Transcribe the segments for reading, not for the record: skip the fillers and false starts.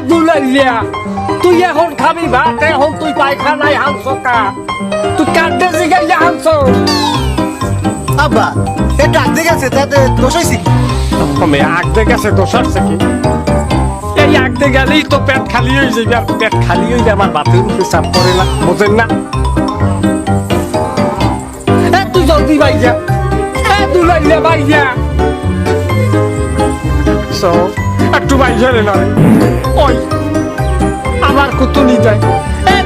দুলাইয়া তুই এখন খাবি ভাত, এখন তুই পায়খানায় হানছ কা? তুই কাঁদতে জিগাইয়া হানছ? আব্বা এটা আগ দিয়ে গেছে, তাতে দোষ হয়েছে কি? আমি আগতে গেছে দোষ আছে কি? এই আগতে গেলেই তো পেট খালি হয়ে যাবে, আর পেট খালি হয়ে আমার বাতের উপরে চাপ পড়ে না, বোঝেন না? তুই জলদি বাইজা, দুলাইয়া বাইজা, একটু বাইজা রে না। ওই আমার কুতুলি দেয়,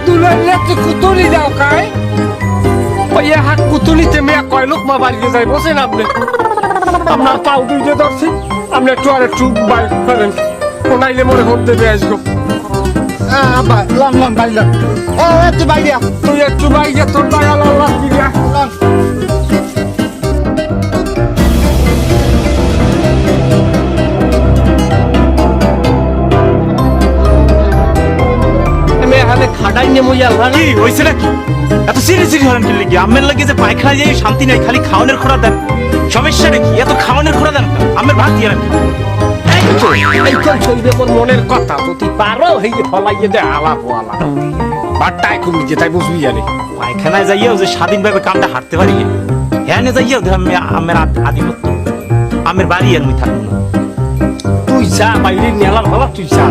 দুলাইয়া তুই কুতুলি দাও কায়? ওই হাত কুতুলিতে মেয়া কয় লোক মা বাড়িতে যায়, বোঝেন আপনি? আপনার পাউ দুইতে ধরছি, আপনি একটু আর একটু বাইক করেন, ওনাইলে মনে হোক দেবে আসবো। আব্বা লন লন বাইলাম, তুই বাইরিয়া, তুই একটু বাইকে তোর লাগাল আল্লাহ দিবা। লন। খাটাই নেমো কি হয়েছে নাকি? এত সিরিয়াসলি হলেন কি লিখি? আমের লাগে যে পায়খানা যাই শান্তি নাই, খালি খাওয়ানোর খোরা দেন। সমস্যাটা কি? এত খাওয়ানোর খোরা দেন, আমের ভাত দিয়ে রাখেন। মনের কথা যদি পারো এই যে ফলাইয়ে দে আলাপ আলা বারটায় কমি যে তাই বুঝবি জানি। পায়খানায় যাইয়াও যে স্বাধীনভাবে কামটা হাঁটতে পারি, হ্যাঁ যাইয়াও আমি আমের আধিপত্য, আমের বাড়ি আর আমি থাকবো না। তুই যা বাইরে নেলার ভাবা, তুই যা,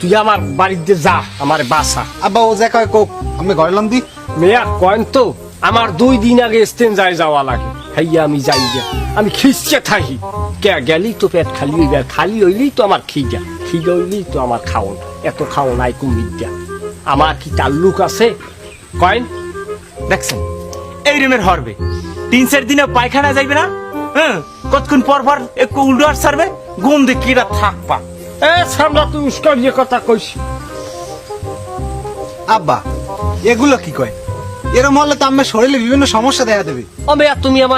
তুই আমার বাড়িতে যা, আমার বাসা। আব্বা ও যে কয় কোক আমি ঘরে লন দি। মেয়া কয়েন তো আমার 2 দিন আগে স্টেন যায় যাওয়া লাগে, হাইয়া আমি যাই যা, আমি খিসছে থাকি কে গেলি তো পেট খালি হইবে, আর খালি হইলেই তো আমার খিদা, খিদা হইলেই তো আমার খাওন, এত খাওন আই কুমিদ্যা আমার কি তাল্লুক আছে কয়েন? দেখছেন এই রুমের হরবে 3-4 দিনে পায়খানা যাইবে না, হ্যাঁ কতক্ষণ পর পর একটু উল্টো আর সারবে, ঘুম দিয়ে কিরা থাকবা। সামনা তুই উস্কার যে কথা কইস। আব্বা এগুলো কি কয়? এরম হলে তো আমার শরীরে বিভিন্ন সমস্যা দেখা দেবে। তুমি আমার